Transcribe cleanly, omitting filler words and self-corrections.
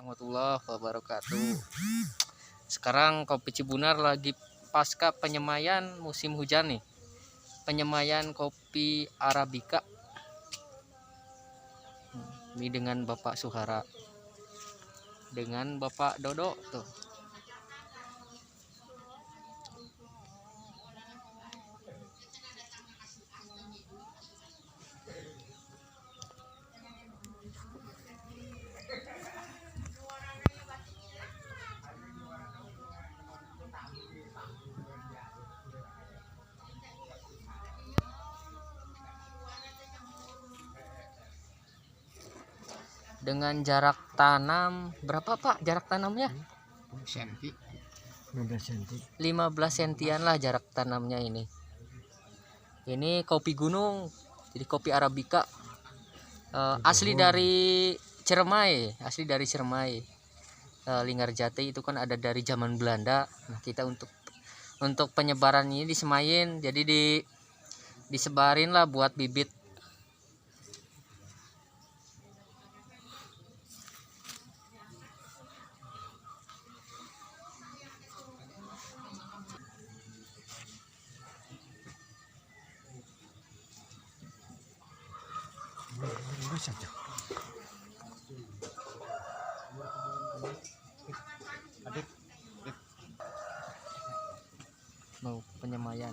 warahmatullahi wabarakatuh. Sekarang Kopi Cibunar lagi pasca penyemaian musim hujan nih. Penyemaian kopi Arabica. Ini dengan Bapak Suhara. Dengan Bapak Dodo tuh. Dengan jarak tanam berapa Pak jarak tanamnya? 15 sentian lah jarak tanamnya ini. Ini kopi gunung, jadi kopi Arabica. Asli dari Ciremai. Linggarjati itu kan ada dari zaman Belanda. Nah, kita untuk penyebaran ini disemain, jadi disebarin lah buat bibit. Mau penyemaian.